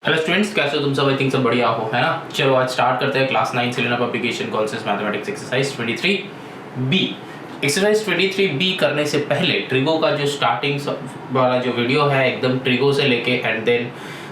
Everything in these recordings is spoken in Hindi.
हेलो स्टूडेंट्स, कैसे हो तुम सब? आई थिंक सब बढ़िया हो, है ना। चलो आज स्टार्ट करते हैं क्लास 9 से लेना publication concepts mathematics exercise 23B। Exercise 23B करने से पहले ट्रिगो का जो स्टार्टिंग वाला जो वीडियो है, एकदम ट्रिगो से लेके एंड देन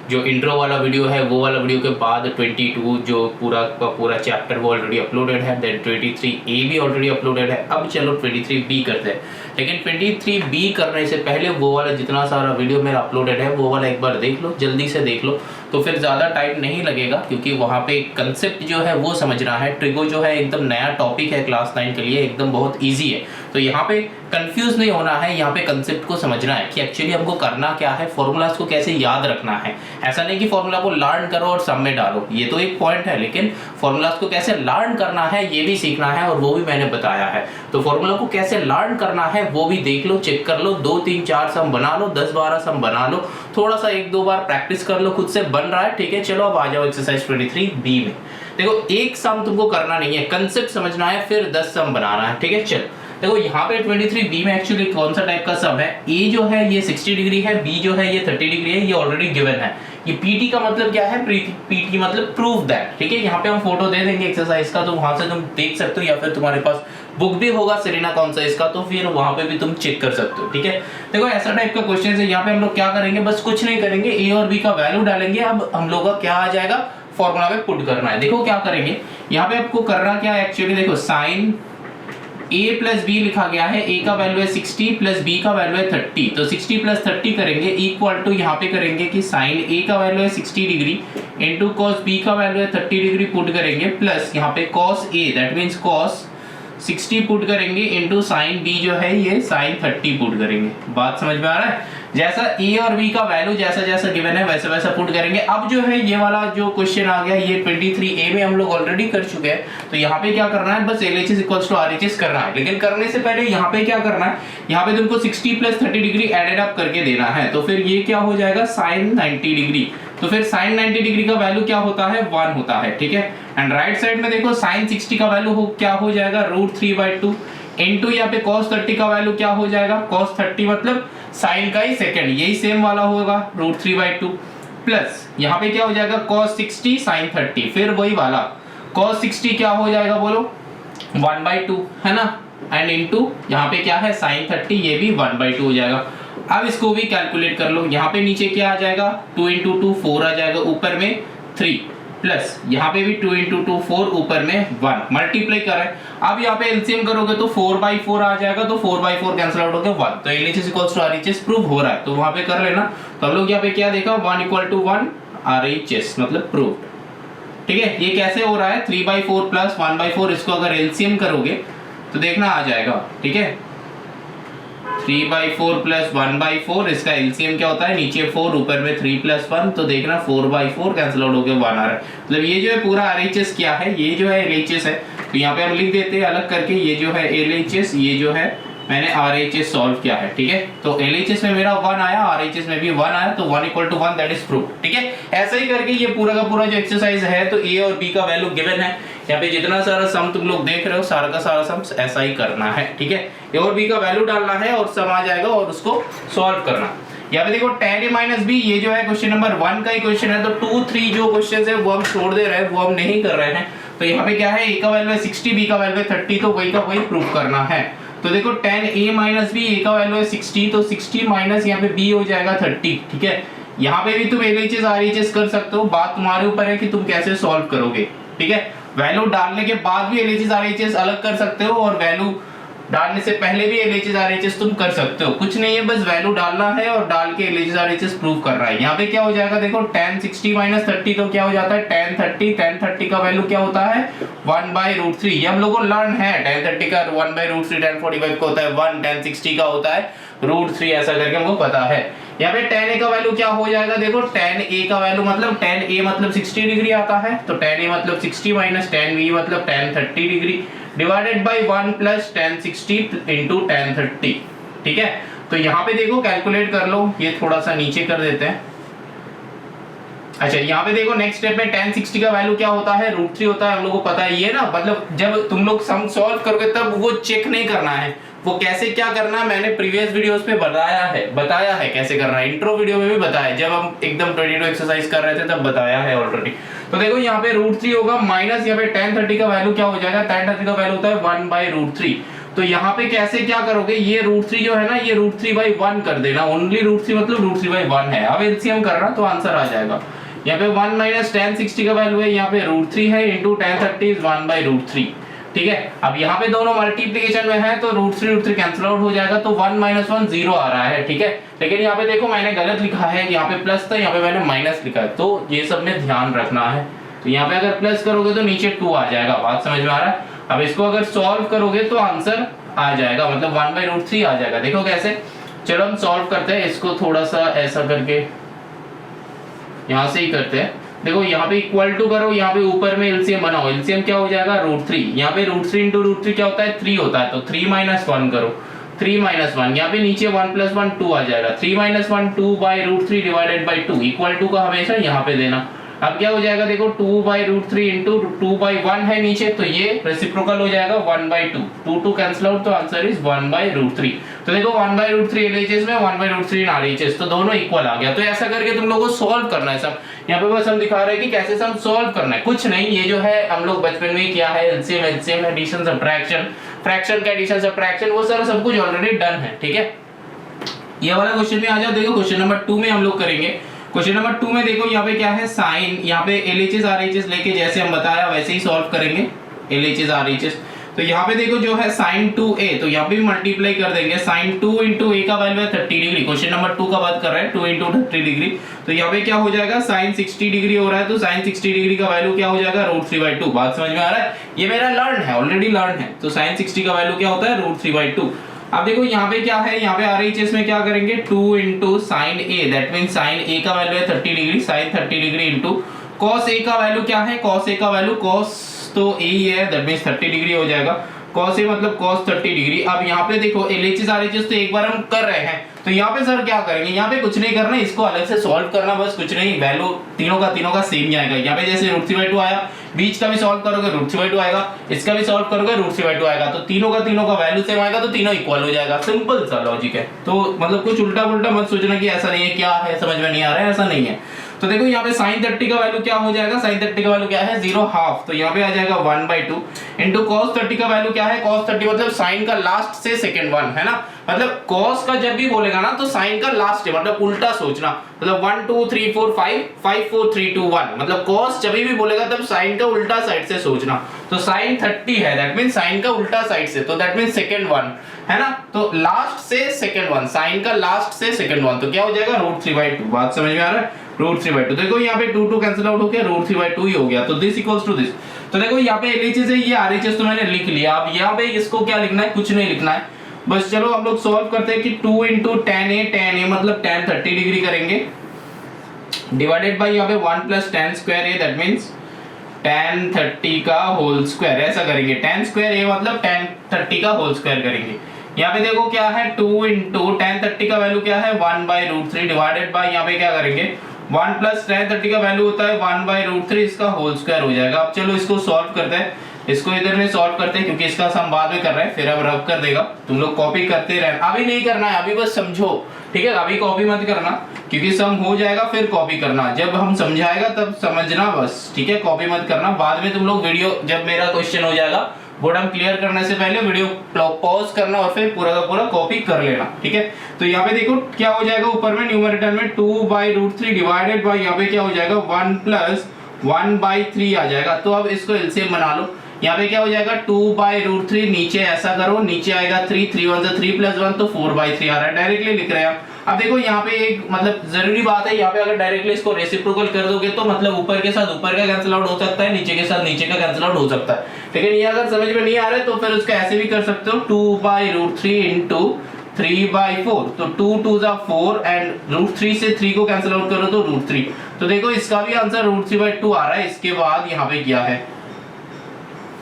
जो इंट्रो वाला वीडियो है वो वाला वीडियो के बाद 22 जो पूरा चैप्टर वो ऑलरेडी अपलोडेड है। देन 23A भी ऑलरेडी अपलोडेड है। अब चलो 23B करते हैं, लेकिन 23B करने से पहले वो वाला जितना सारा वीडियो मेरा अपलोडेड है वो वाला एक बार देख लो, जल्दी से देख लो, तो फिर ज़्यादा टाइम नहीं लगेगा, क्योंकि वहाँ पे कंसेप्ट जो है वो समझना है। ट्रिगो जो है एकदम नया टॉपिक है क्लास 9 के लिए, एकदम बहुत ईजी है, तो यहाँ पे कंफ्यूज नहीं होना है। यहाँ पे कंसेप्ट को समझना है कि एक्चुअली हमको करना क्या है, फॉर्मूलाज को कैसे याद रखना है। ऐसा नहीं कि फॉर्मूला को लर्न करो और सब में डालो, ये तो एक पॉइंट है, लेकिन फॉर्मूलाज को कैसे लर्न करना है ये भी सीखना है, और वो भी मैंने बताया है। तो फॉर्मूला को कैसे लर्न करना है वो भी देख लो, चेक कर लो, 2 3 4 सम बना लो, 10-12 सम बना लो, थोड़ा सा 1-2 बार प्रैक्टिस कर लो, खुद से बन रहा है, ठीक है। चलो अब आ जाओ एक्सरसाइज 23B में। देखो एक सम तुमको करना नहीं है, कंसेप्ट समझना है, फिर 10 सम बनाना है, ठीक है। चलो देखो यहाँ पे 23B में एक्चुअली कौन सा टाइप का सम है। ए जो है ये 60 डिग्री है, बी जो है ये 30 डिग्री है, ये ऑलरेडी गिवन है। ये पीटी का मतलब क्या है, पीटी मतलब प्रूव दैट, ठीक है। यहाँ पे हम फोटो दे देंगे एक्सरसाइज का, तो वहां से तुम देख सकते हो, या फिर तुम्हारे पास बुक भी होगा सेरेना कॉन्सेप्ट्स का, तो फिर वहां पे भी तुम चेक कर सकते हो, ठीक है। देखो ऐसा टाइप का क्वेश्चन है। यहाँ पे हम लोग क्या करेंगे, बस कुछ नहीं करेंगे, ए और बी का वैल्यू डालेंगे। अब हम लोग का क्या आ जाएगा, फॉर्मूला में पुट करना है। देखो क्या करेंगे, यहाँ पे आपको करना क्या है एक्चुअली, देखो साइन a प्लस बी लिखा गया है, a का वैल्यू है 60 प्लस b का वैल्यू है 30, तो 60 प्लस 30 करेंगे इक्वल टू यहाँ पे करेंगे कि साइन a का वैल्यू है 60 डिग्री इंटू कॉस b का वैल्यू है 30 डिग्री पुट करेंगे, प्लस यहाँ पे cos a that means cos 60 put करेंगे इंटू साइन b जो है ये साइन 30 पुट करेंगे। बात समझ में आ रहा है? जैसा a और b का वैल्यू जैसा जैसा गिवन है वैसा वैसा पुट करेंगे। अब जो है ये वाला जो क्वेश्चन आ गया ये 23A में हम लोग ऑलरेडी कर चुके हैं, तो यहाँ पे क्या करना है, बस LHS इक्वल्स टू RHS करना है। लेकिन करने से पहले यहाँ पे क्या करना है, यहाँ पे तुमको 60 प्लस 30 डिग्री एडेड अप करके देना है, तो फिर ये क्या हो जाएगा साइन 90 डिग्री। तो फिर साइन 90 डिग्री का वैल्यू क्या होता है, 1 होता है, ठीक है। एंड राइट साइड में देखो साइन 60 का वैल्यू क्या हो जाएगा, √3/2 इनटू यहाँ पे cos 30 का वैल्यू क्या हो जाएगा, cos 30 मतलब साइन का ही सेकंड, यही सेम वाला होगा √3/2, प्लस यहाँ पे क्या हो जाएगा cos 60 sin 30, फिर वही वाला cos 60 क्या हो जाएगा बोलो 1/2, है ना। एंड इनटू यहाँ पे क्या है sin 30, ये भी 1/2 हो जाएगा। अब इसको भी कैलकुलेट कर लो, यहाँ पे नीचे क्या आ जाएगा 2 × 2 4 आ जाएगा, ऊपर में 3, प्लस यहाँ पे भी 2 × 2 4, ऊपर में 1, मल्टीप्लाई कर रहे हैं। अब यहाँ पे एलसीएम करोगे तो 4/4 आ जाएगा, तो 4/4 कैंसिल आउट होकर 1, तो LHS equals to RHS prove हो रहा है, तो वहां पे कर लेना। तो हम लोग यहाँ पे क्या देखा 1 = 1 RHS मतलब प्रूव, ठीक है। ये कैसे हो रहा है 3/4 प्लस 1/4, इसको अगर एलसीएम करोगे तो देखना आ जाएगा, ठीक है। 3/4 प्लस 1/4, इसका एलसीएम क्या होता है, नीचे 4 ऊपर में 3 + 1, तो देखना 4/4 कैंसिल आउट होकर 1 आ रहा है। मतलब ये जो है पूरा RHS क्या है, ये जो है LHS है, तो यहाँ पे हम लिख देते हैं अलग करके, ये जो है LHS, ये जो है मैंने RHS सॉल्व किया है, ठीक है। तो LHS में मेरा 1 आया, RHS में भी 1 आया, तो 1 = 1 दैट इज प्रूफ, ठीक है। ऐसा ही करके ये पूरा का पूरा जो एक्सरसाइज है, तो A और B का वैल्यू गिवन है, यहाँ पे जितना सारा सम तुम लोग देख रहे हो सारा का सारा सम ऐसा ही करना है, ठीक है। A और B का वैल्यू डालना है और सम आ जाएगा और उसको सॉल्व करना। यहाँ पे देखो tan A - B, ये जो है क्वेश्चन नंबर 1 का ही क्वेश्चन है, तो 2 3 जो क्वेश्चन है वो हम छोड़ दे रहे हैं, वो हम नहीं कर रहे हैं। तो यहाँ पे क्या है, A का वैल्यू है 60, B का वैल्यू है 30, तो वही का वही प्रूफ करना है। तो देखो tan A - B, A का वैल्यू है 60, तो 60 माइनस यहाँ पे B हो जाएगा 30, ठीक है। यहाँ पे भी तुम LHS RHS कर सकते हो, बात तुम्हारे ऊपर है कि तुम कैसे सॉल्व करोगे, ठीक है। वैल्यू डालने के बाद भी LHS RHS अलग कर सकते हो, और वैल्यू डालने से पहले भी LHS RHS तुम कर सकते हो, कुछ नहीं है, बस वैल्यू डालना है और डाल के LHS RHS प्रूव कर रहा है। यहाँ पे क्या हो जाएगा, देखो tan 60 - 30, तो क्या हो जाता है tan 30 का वैल्यू क्या होता है 1/√3, ये हम लोग को लर्न है। tan 30 का 1/√3, tan 45 का होता है 1, tan 60 का होता है √3, ऐसा करके हमको पता है। यहाँ पे tan A का वैल्यू क्या हो जाएगा, देखो tan A का वैल्यू मतलब tan A मतलब 60 डिग्री आता है, तो tan A मतलब 60 माइनस tan B मतलब tan 30 degree divided by 1 plus tan 60 into tan 30, ठीक है। तो यहाँ पे देखो कैलकुलेट कर लो, ये थोड़ा सा नीचे कर देते हैं, अच्छा यहाँ पे देखो नेक्स्ट स्टेप में tan 60 का वैल्यू क्या होता है, √3 होता है, हम लोगों को पता है ये ना। मतलब जब तुम लोग सम सॉल्व करोगे तब वो चेक नहीं करना है, वो कैसे क्या करना है मैंने प्रीवियस वीडियोस पे बताया है कैसे करना है, इंट्रो वीडियो में भी बताया, जब हम एकदम 22 एक्सरसाइज कर रहे थे तब बताया है ऑलरेडी। तो देखो यहाँ पे √3 होगा माइनस यहाँ पे tan 30 का वैल्यू क्या हो जाएगा, tan 30 का वैल्यू होता है 1/√3। तो यहाँ पे कैसे क्या करोगे, ये √3 जो है ना ये √3/1 कर देना, ओनली √3 मतलब √3/1 है। अब एलसीएम करना तो आंसर आ जाएगा। यहाँ पे 1 माइनस tan 60 का वैल्यू है, यहाँ पे √3 है इंटू tan 30 इज 1/√3। ठीक है, अब यहाँ पे दोनों मल्टीप्लिकेशन में है तो √3 कैंसिल आउट हो जाएगा, तो 1 - 1 0 आ रहा है। ठीक है, लेकिन यहाँ पे देखो मैंने गलत लिखा है, यहाँ पे प्लस था, यहाँ पे मैंने माइनस लिखा है, तो ये सब में ध्यान रखना है। तो यहाँ पे अगर प्लस करोगे तो नीचे 2 आ जाएगा, बात समझ में आ रहा है। अब इसको अगर सॉल्व करोगे तो आंसर आ जाएगा, मतलब 1/√3 आ जाएगा। देखो कैसे, चलो हम सॉल्व करते हैं इसको, थोड़ा सा ऐसा करके यहाँ से ही करते हैं। देखो यहाँ पे इक्वल टू करो, यहाँ पे ऊपर में एलसीएम बनाओ, एलसीएम क्या हो जाएगा √3, यहाँ पे √3 इंटू √3 क्या होता है 3 होता है, तो 3 - 1 करो, 3 - 1, यहाँ पे नीचे 1 + 1 2 आ जाएगा, 3 - 1 2/√3 डिवाइडेड बाई 2, इक्वल टू का हमेशा यहाँ पे देना। अब क्या हो जाएगा देखो 2/√3 इंटू 2/1 है नीचे, तो ये रेसिप्रोकल हो जाएगा 1/2, 2 कैंसिल आउट, तो आंसर इज 1/√3। तो देखो 1/√3 एलएचएस में 1/√3 इन आरएचएस, तो दोनों इक्वल आ गया। तो ऐसा करके तुम लोगों को सॉल्व करना है सब। यहाँ पे बस हम दिखा रहे हैं कि कैसे सम सॉल्व करना है, कुछ नहीं। ये जो है हम लोग बचपन में किया है, एलसीएम एडिशन सब्ट्रैक्शन, फ्रैक्शन का एडिशन सब्ट्रैक्शन, वो सारा सब कुछ ऑलरेडी डन है। ठीक है, ये वाला क्वेश्चन में आ जाओ। देखो क्वेश्चन नंबर 2 में हम लोग करेंगे। क्वेश्चन नंबर 2 में देखो यहाँ पे क्या है, साइन, यहाँ पे एलएचएस आरएचएस लेके जैसे हम बताया वैसे ही सॉल्व करेंगे, एलएचएस आरएचएस। तो यहाँ पे देखो जो है sin 2a, तो यहाँ पे भी मल्टीप्लाई कर देंगे, sin 2 इंटू a का वैल्यू है 30 डिग्री, क्वेश्चन नंबर 2 का बात कर रहे हैं, 2 इंटू 30 डिग्री, तो यहाँ पे क्या हो जाएगा sin 60 डिग्री हो रहा है, तो sin 60 डिग्री का वैल्यू क्या हो जाएगा √3/2। बात समझ में आ रहा है, ये मेरा लर्न है, ऑलरेडी लर्न है। तो sin 60 का वैल्यू क्या होता है √3/2। अब देखो यहाँ पे क्या है, यहाँ पे आरएचएस में क्या करेंगे 2 into sin a, that mean sin a का वैल्यू है 30 degree, sin 30 degree into cos a का वैल्यू क्या है, cos a का वैल्यू cos तो a ही है, दैट मीन 30 डिग्री हो जाएगा, cos a मतलब cos 30 डिग्री। अब यहाँ पे देखो एलएचएस आरएचएस तो एक बार हम कर रहे हैं, तो यहाँ पे सर क्या करेंगे, यहाँ पे कुछ नहीं करना, इसको अलग से सॉल्व करना, बस कुछ नहीं, वैल्यू तीनों का सेम ही आएगा। यहाँ पे जैसे √3/2 आया, बीच का भी सॉल्व करोगे √3/2 आएगा, इसका भी सॉल्व करोगे √3/2 आएगा, तो तीनों का वैल्यू सेम आएगा, तो तीनों इक्वल हो जाएगा। सिंपल सा लॉजिक है। तो मतलब कुछ उल्टा पुल्टा मत सोचना कि ऐसा नहीं है, क्या है समझ में नहीं आ रहा है, ऐसा नहीं है। तो देखो यहाँ पे sin 30 का वैल्यू क्या हो जाएगा, sin 30 का वैल्यू क्या है 0.5, तो यहाँ पे आ जाएगा 1/2 इंटू cos 30 का वैल्यू क्या है, cos 30 मतलब sin का लास्ट से सेकंड वन है ना, मतलब cos का जब भी बोलेगा ना तो sin का लास्ट है, मतलब उल्टा सोचना, मतलब 1 2 3 4 5 5 4 3 2 1, मतलब cos जब भी बोलेगा तब sin का उल्टा साइड से सोचना। तो sin 30 है, दैट मीन sin का उल्टा साइड से, तो दैट मीन सेकंड वन है ना, तो लास्ट से सेकंड वन, sin का लास्ट से सेकंड वन, तो क्या हो जाएगा √3/2। बात समझ में आ रहा है, √3/2। देखो यहाँ पे 2 कैंसिल आउट हो गया, √3/2 ही हो गया, तो दिस इक्वल्स टू दिस। तो देखो यहाँ पे एलएचएस है, ये आरएचएस तो मैंने लिख लिया। अब यहाँ पे इसको क्या लिखना है, कुछ नहीं लिखना है, बस चलो हम लोग सॉल्व करते हैं कि 2 इंटू tan a मतलब tan 30 डिग्री करेंगे, डिवाइडेड बाई यहाँ पे 1 plus tan square a, that means tan 30 का होल स्क्वायर, ऐसा करेंगे, tan स्क्वायर a मतलब tan 30 का होल स्क्वायर करेंगे। यहाँ पे देखो क्या है 2 इंटू tan 30 का वैल्यू क्या है 1/√3 डिवाइडेड बाई यहाँ पे क्या करेंगे 1 प्लस tan 30 का वैल्यू होता है 1/√3, इसका होल स्क्वायर हो जाएगा। अब चलो इसको सॉल्व करते हैं, इसको इधर में सॉल्व करते हैं, क्योंकि इसका सम बाद में कर रहे हैं, फिर अब रब कर देगा, तुम लोग कॉपी करते रहना, अभी नहीं करना है, अभी बस समझो, ठीक है, अभी कॉपी मत करना, क्योंकि सम हो जाएगा फिर कॉपी करना, जब हम समझाएगा तब समझना बस, ठीक है, कॉपी मत करना। बाद में तुम लोग वीडियो, जब मेरा क्वेश्चन हो जाएगा बोर्ड हम क्लियर करने से पहले वीडियो पॉज करना और फिर पूरा का पूरा कॉपी कर लेना, ठीक है। तो यहाँ पे देखो क्या हो जाएगा, ऊपर में न्यूमरेटर में 2/√3 डिवाइडेड बाई यहाँ पे क्या हो जाएगा 1 प्लस 1/3 आ जाएगा। तो अब इसको एलसीएम बना लो, यहाँ पे क्या हो जाएगा 2/√3, नीचे ऐसा करो, नीचे आएगा 3 3 1 3 + 1 तो 4/3 आ रहा है, डायरेक्टली लिख रहे हैं। अब देखो यहाँ पे एक मतलब जरूरी बात है, यहाँ पे अगर डायरेक्टली इसको रेसिप्रोकल कर दोगे तो मतलब ऊपर के साथ ऊपर का कैंसिल आउट हो सकता है, नीचे के साथ नीचे का कैंसिल आउट हो सकता है, लेकिन ये अगर समझ में नहीं आ रहा है तो फिर उसका ऐसे भी कर सकते हो 2/√3 इंटू 3/4, तो 2 2 4 एंड √3 से 3 को कैंसिल आउट करो तो √3, तो देखो इसका भी आंसर √3/2 आ रहा है। इसके बाद यहाँ पे क्या है,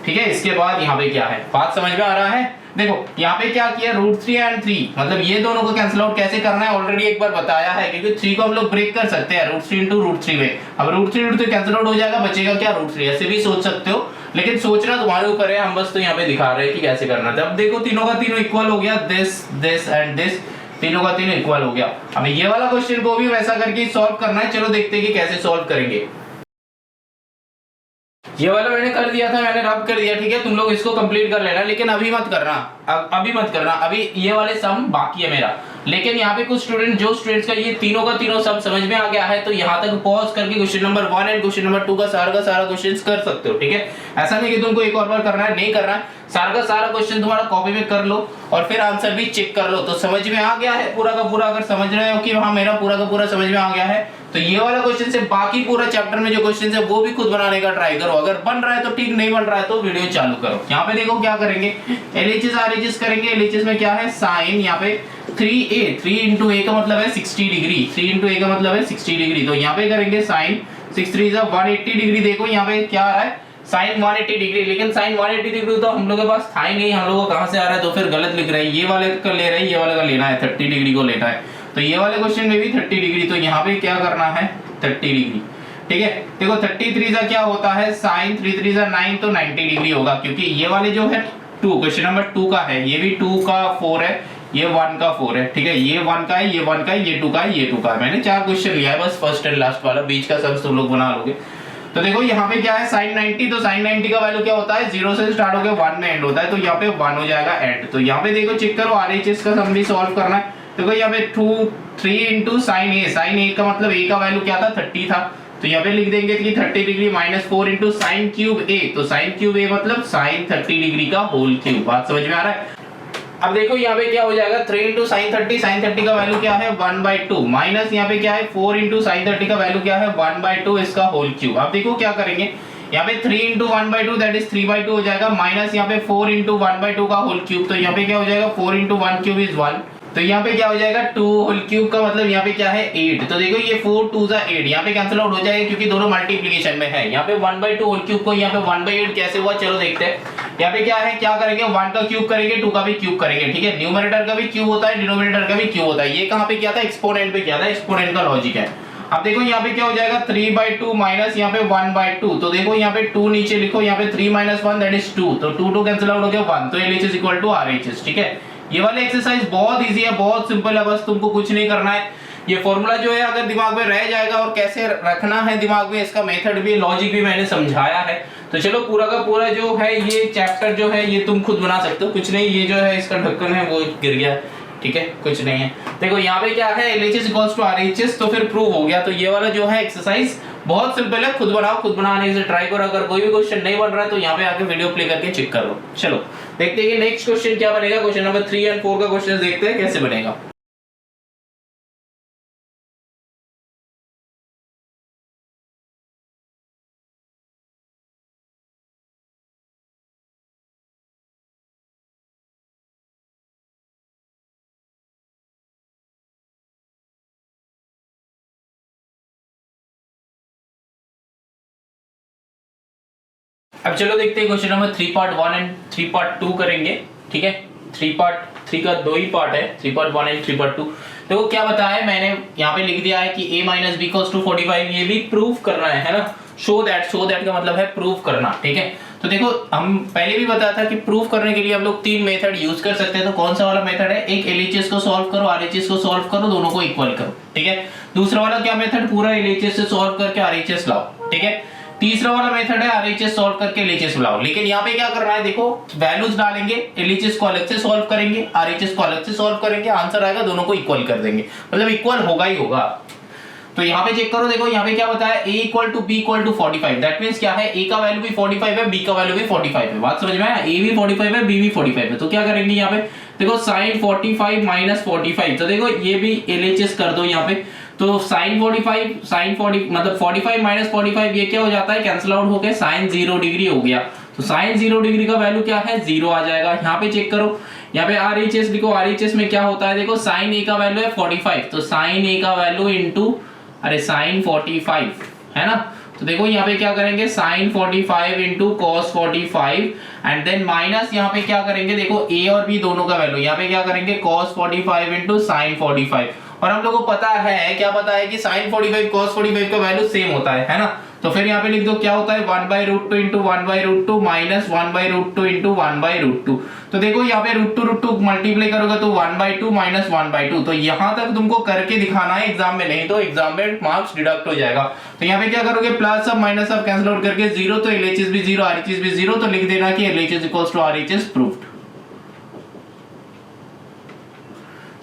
ठीक है, इसके बाद यहाँ पे क्या है, बात समझ में आ रहा है। देखो यहाँ पे क्या किया, √3 एंड 3 मतलब ये दोनों को कैंसिल आउट कैसे करना है ऑलरेडी एक बार बताया है, क्योंकि 3 को हम लोग ब्रेक कर सकते हैं √3 इंटू √3 में। अब √3 कैंसिल आउट हो जाएगा, बचेगा क्या √3, ऐसे भी सोच सकते हो, लेकिन सोचना तुम्हारे ऊपर है, हम बस तो यहाँ पे दिखा रहे हैं कि कैसे करना है। अब देखो तीनों का तीनों इक्वल हो गया, दिस एंड दिस, तीनों का तीनों इक्वल हो गया। हमें ये वाला क्वेश्चन को भी वैसा करके सॉल्व करना है, चलो देखते हैं कि कैसे सॉल्व करेंगे। ये वाला मैंने कर दिया था, मैंने रब कर दिया, ठीक है, तुम लोग इसको कंप्लीट कर लेना, लेकिन अभी मत करना, अभी मत करना, अभी ये वाले सम बाकी है मेरा। लेकिन यहाँ पे कुछ स्टूडेंट, जो स्टूडेंट्स का ये तीनों का तीनों सम समझ में आ गया है, तो यहाँ तक पॉज करके question number 1 and question number 2 का सारा क्वेश्चन कर सकते हो, ठीक है। ऐसा नहीं कि तुमको एक और बार करना है, नहीं करना है, सारा का सारा क्वेश्चन तुम्हारा कॉपी में कर लो और फिर आंसर भी चेक कर लो, तो समझ में आ गया है पूरा का पूरा। अगर समझ रहे हो कि हाँ मेरा पूरा का पूरा समझ में आ गया है, तो ये वाला क्वेश्चन से बाकी पूरा चैप्टर में जो क्वेश्चन है वो भी खुद बनाने का ट्राई करो। अगर बन रहा है तो ठीक, नहीं बन रहा है तो वीडियो चालू करो। यहाँ पे देखो क्या करेंगे, LHS RHS करेंगे। LHS में क्या है, साइन, यहाँ पे 3a, 3 इंटू a का मतलब है 60 डिग्री, 3 इंटू a का मतलब है 60 डिग्री, तो यहाँ पे करेंगे साइन 6 3 180 डिग्री। देखो यहाँ पे क्या आ रहा है, साइन 180 डिग्री, लेकिन साइन 180 डिग्री तो हम लोग के पास था ही नहीं, हम लोग को कहां से आ रहा है, तो फिर गलत लिख रहा है। ये वाले का ले रहा है, ये वाले का लेना है, 30 डिग्री को लेना है, तो ये वाले क्वेश्चन में भी 30 डिग्री, तो यहाँ पे क्या करना है 30 डिग्री, ठीक है। देखो 33 क्या होता है, साइन 3 3 9, तो 90 डिग्री होगा, क्योंकि ये वाले जो है 2 क्वेश्चन नंबर 2 का है, ये भी 2 का 4 है, ये 1 का 4 है, ठीक है, ये 1 का है, ये 1 का है, ये 2 का है, ये 2 का है। मैंने 4 क्वेश्चन लिया है बस, फर्स्ट एंड लास्ट वाला, बीच का सब तुम लोग बना लोगे। तो देखो यहाँ पे क्या है, साइन 90, तो साइन 90 का वैल्यू क्या होता है, 0 से स्टार्ट होकर 1 में एंड होता है, तो यहाँ पे 1 हो जाएगा एंड। तो यहाँ पे देखो चेक करो, RHS का सम भी सॉल्व करना है। देखो यहाँ पे 3 इंटू साइन ए, साइन ए का मतलब ए का वैल्यू क्या था 30 था, तो यहाँ पे लिख देंगे कि 30 degree minus 4 into sine cube A, तो साइन क्यूब ए मतलब साइन 30 डिग्री का होल क्यूब। बात समझ में आ रहा है। अब देखो यहाँ पे क्या हो जाएगा, 3 इंटू साइन 30, साइन 30 का वैल्यू क्या है 1/2, माइनस यहाँ पे क्या है 4 इंटू साइन 30 का वैल्यू क्या है 1/2 इसका होल क्यूब। अब देखो क्या करेंगे, यहाँ पे 3 इंटू 1/2 दैट इज 3/2 हो जाएगा, माइनस यहाँ पे 4 इंटू 1/2 का होल क्यूब, तो यहाँ पे क्या हो जाएगा 4 इंटू 1 क्यूब इज 1, तो यहाँ पे क्या हो जाएगा 2 होल क्यूब का मतलब यहाँ पे क्या है 8, तो देखो ये 4 2 8, यहाँ पे कैंसिल आउट हो जाएगा क्योंकि दोनों मल्टीप्लिकेशन में है। यहाँ पे 1/2 होल क्यूब को यहाँ पे 1/8 कैसे हुआ, चलो देखते हैं। यहाँ पे क्या है, क्या करेंगे 1 का क्यूब करेंगे, 2 का भी क्यूब करेंगे, ठीक है। न्यूमरेटर का भी क्यूब होता है, डिनोमिनेटर का भी क्यूब होता है। ये कहाँ पे किया था, एक्सपोनेंट पे किया था, एक्सपोनेंट का लॉजिक है। अब देखो यहाँ पे क्या हो जाएगा 3/2 माइनस यहाँ पे 1/2, तो देखो यहाँ पे 2 नीचे लिखो, यहाँ पे 3 - 1 दैट इज 2, तो 2 कैंसिल आउट हो गया 1, तो LHS इक्वल टू RHS, ठीक है। ये वाले एक्सरसाइज बहुत इजी है, बहुत सिंपल है, बस तुमको कुछ नहीं करना है। ये फॉर्मूला जो है अगर दिमाग में रह जाएगा और कैसे रखना है दिमाग में, इसका मेथड भी लॉजिक भी मैंने समझाया है। तो चलो पूरा का पूरा जो है ये चैप्टर जो है ये तुम खुद बना सकते हो, कुछ नहीं, ये जो है इसका ढक्कन है वो गिर गया, ठीक है, कुछ नहीं है। देखो यहाँ पे क्या है LHS इक्वल्स टू RHS, तो फिर प्रूव हो गया। तो ये वाला जो है एक्सरसाइज बहुत सिंपल है, खुद बनाओ, खुद बनाने से ट्राई करो। अगर कोई भी क्वेश्चन नहीं बन रहा है तो यहाँ पे आके वीडियो प्ले करके चेक कर लो। चलो देखते हैं कि नेक्स्ट क्वेश्चन क्या बनेगा। क्वेश्चन नंबर 3 और 4 का क्वेश्चन देखते हैं कैसे बनेगा। अब चलो देखते हैं question number 3 part 1 and 3 part 2 करेंगे, ठीक है। 3 का 2 ही पार्ट है, 3 पार्ट 1 एंड 3 पार्ट 2। देखो क्या बताया है, मैंने यहाँ पे लिख दिया है कि a - b = 45, ये भी प्रूफ करना है ना। शो दैट का मतलब है प्रूफ करना, ठीक है। तो देखो हम पहले भी बताया था कि प्रूफ करने के लिए हम लोग 3 मेथड यूज कर सकते हैं। तो कौन सा वाला मेथड है, एक LHS को सॉल्व करो, RHS को सॉल्व करो, दोनों को इक्वल करो, ठीक है। दूसरा वाला क्या मेथड, पूरा LHS से सॉल्व करके RHS लाओ, ठीक है। तीसरा वाला मेथड है RHS सॉल्व करके LHS बुलाओ। लेकिन यहाँ पे क्या करना है, देखो वैल्यूज डालेंगे, LHS को अलग से सॉल्व करेंगे, RHS को अलग से सॉल्व करेंगे, आंसर आएगा, दोनों को इक्वल कर देंगे, मतलब इक्वल होगा ही होगा। तो यहाँ पे चेक करो, देखो यहाँ पे क्या बताया, a = b = 45, दैट मींस क्या है, a का वैल्यू भी 45 है, b का वैल्यू भी 45 है। बात समझ में आया, a भी 45 है, b भी 45 है। तो क्या करेंगे यहाँ पे, देखो sin 45 - 45, तो देखो ये भी LHS कर दो यहाँ पे। तो sin 40 मतलब 45 - 45 ये क्या हो जाता है, कैंसिल आउट होके sin 0 डिग्री हो गया। तो sin 0 डिग्री का वैल्यू क्या है, 0 आ जाएगा। यहाँ पे चेक करो, यहाँ पे RHS लिखो, RHS में क्या होता है, देखो sin a का वैल्यू है 45, तो sin a का वैल्यू इंटू sin 45 है ना। तो देखो यहाँ पे क्या करेंगे sin 45 into cos 45 and then minus यहाँ पे क्या करेंगे, देखो a और b दोनों का वैल्यू, यहाँ पे क्या करेंगे cos 45 इंटू sin 45, और हम लोगों को पता है, क्या पता है कि sin 45 cos 45 का वैल्यू सेम होता है ना। तो फिर यहाँ पे लिख दो क्या होता है 1/√2 इंटू 1/√2 माइनस 1/√2 इंटू 1/√2। तो देखो यहाँ पे √2 मल्टीप्लाई करोगे तो 1/2 माइनस 1/2। तो यहाँ तक तुमको करके दिखाना है एग्जाम में, नहीं तो एग्जाम में मार्क्स डिडक्ट हो जाएगा। तो यहाँ पे क्या करोगे प्लस सब माइनस सब कैंसिल आउट करके 0, तो LHS भी 0 RHS भी 0, तो लिख देना कि LHS equals to RHS proved.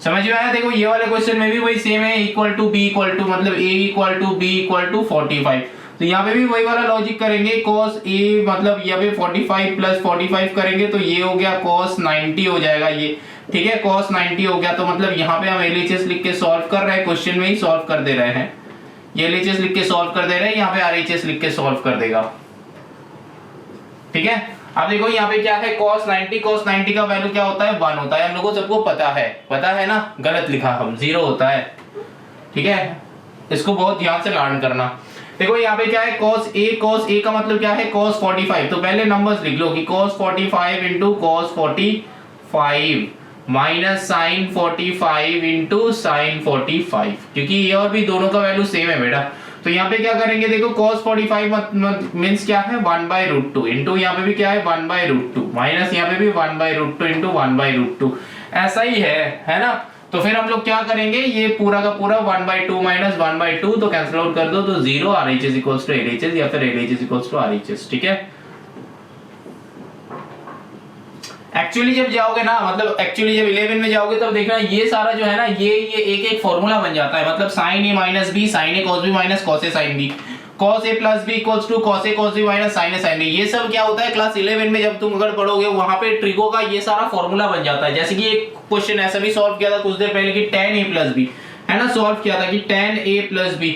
समझ में आया। देखो ये वाले क्वेश्चन में भी वही सेम है, equal to b equal to मतलब a equal to b equal to 45। तो यहाँ पे भी वही वाला लॉजिक करेंगे, cos a मतलब यहाँ पे 45 प्लस 45 करेंगे तो ये हो गया cos 90 हो जाएगा ये, ठीक है cos 90 हो गया। तो मतलब यहाँ पे हम LHS लिख के सॉल्व कर रहे हैं, क्वेश्चन में ही सॉल्व कर दे रहे हैं, ये LHS लिख के सॉल्व कर दे रहे हैं, यहाँ पे RHS लिख के सॉल्व कर देगा, ठीक है। अब देखो यहाँ पे क्या है cos 90 का वैल्यू क्या होता है 1 होता है, हम लोगों को सबको पता है ना, गलत लिखा हम 0 होता है, ठीक है। इसको बहुत ध्यान से लर्न करना। देखो यहाँ पे क्या है cos a का मतलब क्या है cos 45, तो पहले नंबर्स लिख लो कि cos 45 into cos 45 minus sin 45 into sin 45, क्योंकि ये और भी दोनों का वैल्यू सेम है बेटा। तो यहाँ पे क्या करेंगे, देखो cos 45 मींस क्या है 1/√2 इंटू यहाँ पे भी क्या है 1/√2 माइनस यहाँ पे भी 1/√2 इंटू 1/√2, ऐसा ही है ना। तो फिर हम लोग क्या करेंगे, ये पूरा का पूरा 1/2 माइनस 1/2 तो कैंसिल आउट कर दो, तो 0 RHS इक्वल्स टू LHS या फिर LHS इक्वल्स टू RHS, ठीक है। एक्चुअली जब जाओगे ना, मतलब एक्चुअली जब 11 में जाओगे तब देखना ये सारा जो है ना ये एक फॉर्मूला बन जाता है, मतलब sin a minus b sin a cos b minus cos a sin b, cos a plus b equals to cos a cos b minus sin a sin b। ये सब क्या होता है क्लास 11 में जब तुम अगर पढ़ोगे वहां पे ट्रिगो का ये सारा फॉर्मूला बन जाता है। जैसे कि एक क्वेश्चन ऐसा भी सॉल्व किया था कुछ देर पहले कि tan a प्लस b, है ना, सॉल्व किया था कि tan a प्लस b,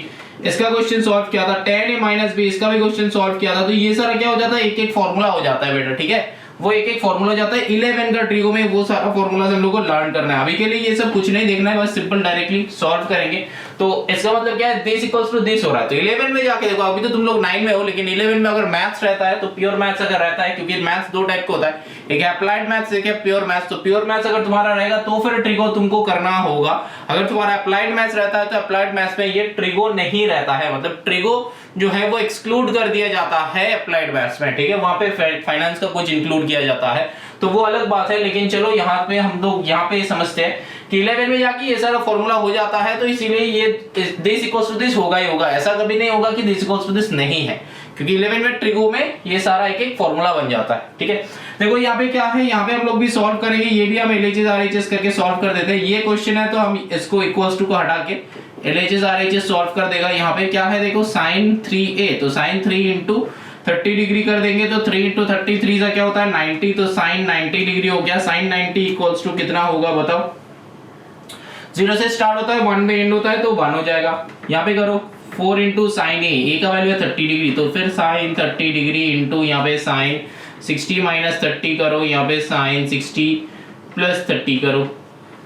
इसका क्वेश्चन सॉल्व किया था, tan a माइनस b इसका भी क्वेश्चन सॉल्व किया था। तो ये सारा क्या हो जाता है एक फॉर्मूला हो जाता है बेटा, ठीक है, वो एक फॉर्मूला जाता है 11 का ट्रिगो में, वो सारा फॉर्मूला हम लोग को लर्न करना है। अभी के लिए ये सब कुछ नहीं देखना है, बस सिंपल डायरेक्टली सॉल्व करेंगे। तो इसका मतलब क्या है दिस इक्वल्स टू दिस हो रहा है। तो 11 में जाके देखो, अभी तो तुम लोग 9 में हो, लेकिन 11 में अगर मैथ्स रहता है तो प्योर मैथ्स अगर रहता है, क्योंकि मैथ्स दो टाइप का होता है, एक है अप्लाइड मैथ्स एक है प्योर मैथ्स। तो प्योर मैथ्स अगर तुम्हारा रहेगा तो फिर ट्रिगो तुमको करना होगा। अगर तुम्हारा अप्लाइड मैथ्स रहता है तो अप्लाइड मैथ्स में ये ट्रिगो नहीं रहता है, मतलब ट्रिगो जो है वो एक्सक्लूड कर दिया जाता है अप्लाइड मैथ्स में, ठीक है, वहां पे फाइनेंस का कुछ इंक्लूड किया जाता है, तो वो अलग बात है। लेकिन चलो यहाँ पे हम लोग यहाँ पे समझते हैं कि 11 में जाके ये सारा फॉर्मूला हो जाता है, तो इसीलिए ये दिस इक्वल्स टू दिस होगा ही होगा, ऐसा कभी नहीं होगा कि दिस इक्वल्स टू दिस नहीं है, क्योंकि 11 में ट्रिगो में ये सारा एक फॉर्मूला बन जाता है, ठीक है। देखो यहाँ पे क्या है, यहाँ पे हम लोग भी सॉल्व करेंगे, ये भी हम LHS RHS करके सॉल्व कर देते हैं। ये क्वेश्चन है तो हम इसको इक्वल्स टू को हटा के LHS RHS सॉल्व कर देगा। यहाँ पे क्या है देखो sin 3a, तो sin 3 इंटू 30 डिग्री कर देंगे, तो 3 इंटू 30 3 का क्या होता है 90, तो sin 90 डिग्री हो गया। sin 90 इक्वल्स टू कितना होगा बताओ, 0 से स्टार्ट होता है 1 में एंड होता है तो 1 हो जाएगा। यहाँ पे करो 4 इंटू साइन ए का वैल्यू है 30 डिग्री, तो फिर साइन 30 डिग्री इंटू यहाँ पे साइन 60 माइनस 30 करो, यहाँ पे साइन 60 प्लस 30 करो,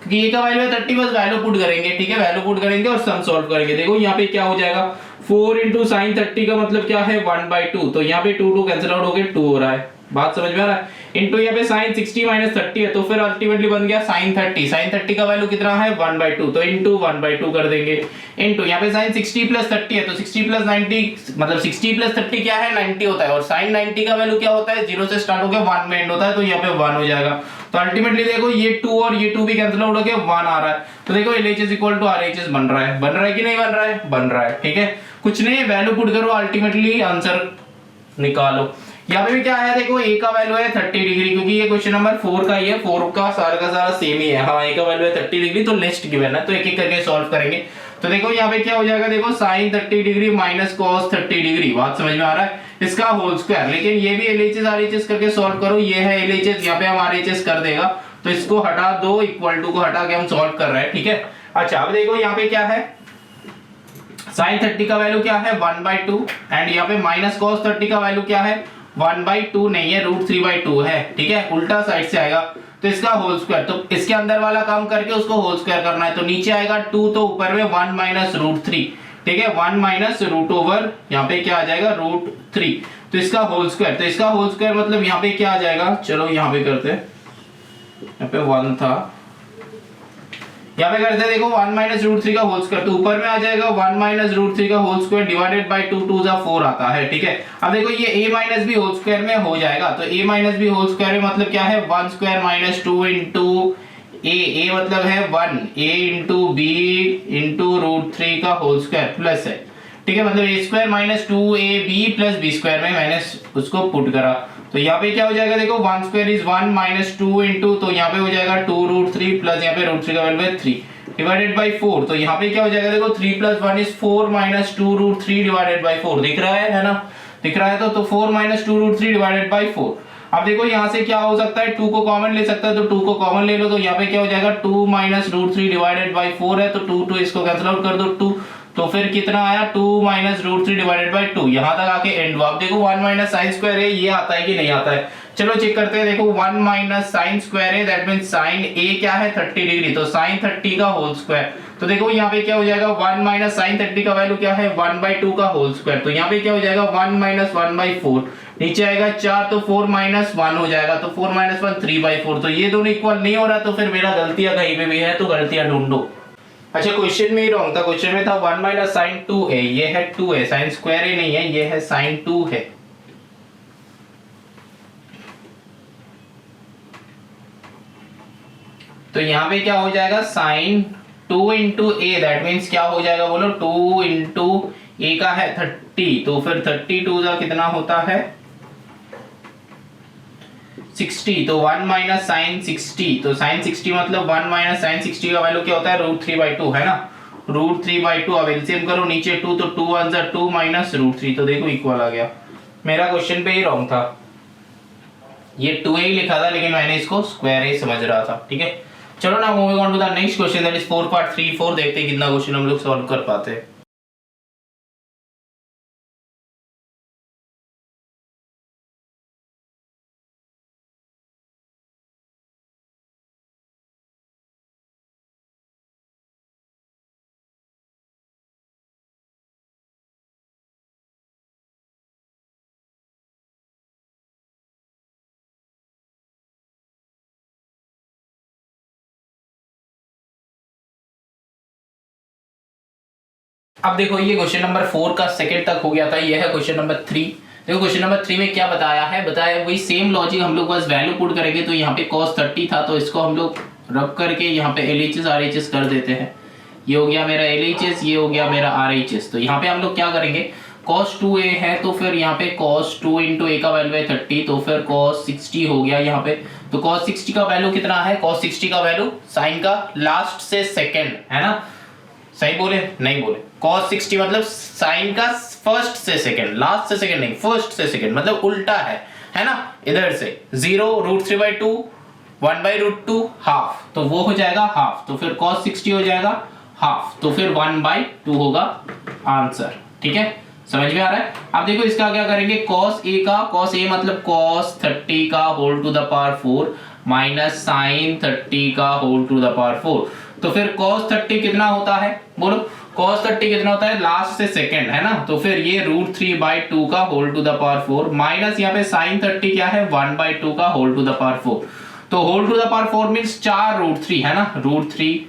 क्योंकि ए का वैल्यू है 30, बस वैल्यू पुट करेंगे, ठीक है, वैल्यू पुट करेंगे और सम सॉल्व करेंगे। देखो यहाँ पे क्या हो जाएगा 4 इंटू साइन 30 का मतलब क्या है 1/2, तो यहाँ पे 2 कैंसिल आउट होके 2 हो रहा है, बात समझ में आ रहा है। इंटू यहाँ पे साइन 60 माइनस 30 है, तो फिर अल्टीमेटली बन गया साइन 30, साइन 30 का वैल्यू कितना है 1/2, तो इंटू 1/2 कर देंगे। इंटू यहाँ पे साइन 60 प्लस 30 है, तो 60 प्लस 90 मतलब 60 प्लस 30 क्या है 90 होता है, और साइन 90 का वैल्यू क्या होता है 0 से स्टार्ट होकर 1 में एंड होता है, तो यहाँ पे 1 हो जाएगा। तो अल्टीमेटली देखो ये 2 और ये 2 भी कैंसिल आउट होकर 1 आ रहा है, तो देखो LHS इक्वल टू RHS बन रहा है कि नहीं बन रहा है, बन रहा है, ठीक है। कुछ नहीं, वैल्यू पुट करो, अल्टीमेटली आंसर निकालो। यहाँ पे भी क्या है देखो ए का वैल्यू है 30 डिग्री, क्योंकि ये क्वेश्चन नंबर 4 का ही है, 4 का सारा सेम ही है। हाँ, ए का वैल्यू है 30 डिग्री, तो नेक्स्ट गिवन है, तो एक एक करके सॉल्व करेंगे। तो देखो यहाँ पे क्या हो जाएगा, देखो sine 30 degree minus cos 30 degree, बात समझ में आ रहा है, इसका होल स्क्वायर। लेकिन ये भी LHS RHS करके सॉल्व करो, ये है LHS, यहाँ पे हम RHS कर देगा, तो इसको हटा दो, इक्वल टू को हटा के हम सॉल्व कर रहे हैं, ठीक है। अच्छा, अब देखो यहाँ पे क्या है, साइन 30 का वैल्यू क्या है 1/2, एंड यहाँ पे माइनस कॉस 30 का वैल्यू क्या है 1/2 नहीं है, √3/2 है, ठीक है, उल्टा साइड से आएगा, तो इसका होल स्क्वायर। तो इसके अंदर वाला काम करके उसको होल स्क्वायर करना है, तो नीचे आएगा 2, तो ऊपर में 1 माइनस √3, ठीक है, 1 माइनस रूट ओवर यहाँ पे क्या आ जाएगा √3, तो इसका होल स्क्वायर, तो इसका होल स्क्वायर मतलब यहाँ पे क्या आ जाएगा, चलो यहाँ पे करते हैं, यहाँ पे 1 था, यहाँ पे करते हैं देखो 1 माइनस √3 का होल स्क्वायर, तो ऊपर में आ जाएगा 1 माइनस √3 का होल स्क्वायर डिवाइडेड बाय 2, 2 जा 4 आता है, ठीक है। अब देखो ये a minus b whole square में हो जाएगा, तो a minus b whole square में मतलब क्या है 1 स्क्वायर माइनस 2 इंटू a मतलब है 1 a इंटू b इंटू √3 का होल स्क्वायर प्लस है, ठीक है, मतलब a square minus 2ab plus b square में मैंने उसको पुट करा, तो यहाँ पे क्या हो जाएगा देखो 1 स्क्वायर इज 1 माइनस 2 इंटू, तो यहाँ पे हो जाएगा 2√3 प्लस यहाँ पे √3 का वैल्यू है 3 डिवाइडेड बाय 4, तो यहाँ पे क्या हो जाएगा देखो 3 plus 1 is 4 minus 2√3 divided by 4, दिख रहा है ना, दिख रहा है, तो 4 माइनस 2√3 डिवाइडेड बाय 4। अब देखो यहाँ से क्या हो सकता है 2 को कॉमन ले सकता है, तो 2 को कॉमन ले लो, तो यहाँ पे क्या हो जाएगा 2 माइनस √3 डिवाइडेड बाय 4 है, तो 2 इसको कैंसिल आउट कर दो 2, तो फिर कितना आया 2 माइनस √3 डिवाइडेड बाय 2, यहाँ तक आके एंड हुआ। अब देखो 1 माइनस साइन स्क्वायर है, ये आता है कि नहीं आता है, चलो चेक करते हैं, देखो 1 माइनस साइन स्क्वायर है, दैट मींस साइन a क्या है 30 डिग्री, तो साइन 30 का होल स्क्वायर, तो देखो यहाँ पे क्या हो जाएगा 1 माइनस साइन 30 का वैल्यू क्या है 1/2 का होल स्क्वायर, तो यहाँ पे क्या हो जाएगा 1 माइनस 1/4, नीचे आएगा 4, तो 4 माइनस 1 हो जाएगा, तो 4 माइनस 1 3/4, तो ये दोनों इक्वल नहीं हो रहा, तो फिर मेरा गलतियां कहीं पे भी है, तो गलतियां ढूंढो। अच्छा क्वेश्चन में ही रॉन्ग था, क्वेश्चन में था 1 माइनस साइन 2a, ये है 2 है, साइन स्क्वायर ही नहीं है, ये है साइन 2 है, तो यहाँ पे क्या हो जाएगा sine 2 into a, that means क्या हो जाएगा बोलो 2 इंटू ए का है 30, तो फिर 32 का कितना होता है 60, तो 1 माइनस साइन 60, तो साइन 60 मतलब 1 माइनस साइन 60 का वैल्यू क्या होता है √3/2 है ना, √3/2, अब एलसीएम करो नीचे 2, तो 2 1 जा 2 माइनस √3, तो देखो इक्वल आ गया। मेरा क्वेश्चन पे ही रॉन्ग था, ये 2a ही लिखा था लेकिन मैंने इसको स्क्वायर ही समझ रहा था, ठीक है। चलो ना moving on to the next question, that is 4.34, देखते हैं कितना क्वेश्चन हम लोग सॉल्व कर पाते हैं। अब देखो ये क्वेश्चन नंबर 4 का सेकंड तक हो गया था, ये है क्वेश्चन नंबर 3। देखो क्वेश्चन नंबर 3 में क्या बताया है, बताया वही सेम लॉजिक, हम लोग बस वैल्यू पुट करेंगे, तो यहाँ पे cos 30 था, तो इसको हम लोग रब करके यहाँ पे LHS RHS कर देते हैं, ये हो गया मेरा LHS, ये हो गया मेरा RHS, तो यहाँ पे हम लोग क्या करेंगे cos 2a है, तो फिर यहाँ पे cos 2 इंटू a का वैल्यू है 30, तो फिर cos 60 हो गया यहाँ पे, तो cos 60 का वैल्यू कितना है, cos 60 का वैल्यू साइन का लास्ट से सेकेंड है ना, सही बोले नहीं बोले, cos 60 मतलब साइन का फर्स्ट से सेकंड, लास्ट से सेकंड नहीं, फर्स्ट से सेकंड, मतलब उल्टा है ना, इधर से 0 √3/2 1/√2 हाफ, तो वो हो जाएगा हाफ, तो फिर cos 60 हो जाएगा हाफ, तो फिर 1/2 होगा आंसर, ठीक है, समझ में आ रहा है। अब देखो इसका क्या करेंगे, cos a का, cos a मतलब cos 30 का whole to the power 4 minus sine 30 का होल टू द पावर 4, तो फिर cos 30 कितना होता है बोलो, cos 30 कितना होता है लास्ट से सेकंड है ना, तो फिर ये √3/2 का whole to the power 4 minus यहाँ पे sin 30 क्या है 1/2 का होल टू द पावर 4, तो whole to the power 4 means 4 √3 है ना, √3,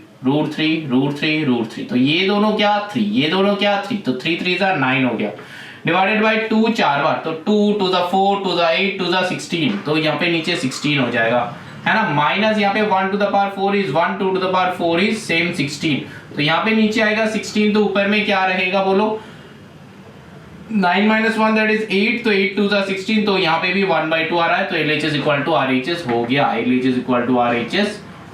तो ये दोनों क्या 3, ये दोनों क्या 3, तो 3 3 जा 9 हो गया, डिवाइडेड बाय 2 4 बार, तो 2 2 द 4 2 द 8 2 द 16, तो यहाँ पे नीचे 16 हो जाएगा है ना, माइनस यहाँ पे 1 to the power 4 is 1 2 to the power 4 is same 16, तो यहाँ पे नीचे आएगा 16, तो ऊपर में क्या रहेगा बोलो 9 माइनस 1 दैट इज 8, तो 8 2 द 16, तो यहाँ पे भी 1/2 आ रहा है, तो LHS इक्वल टू RHS हो गया, LHS इक्वल टू RHS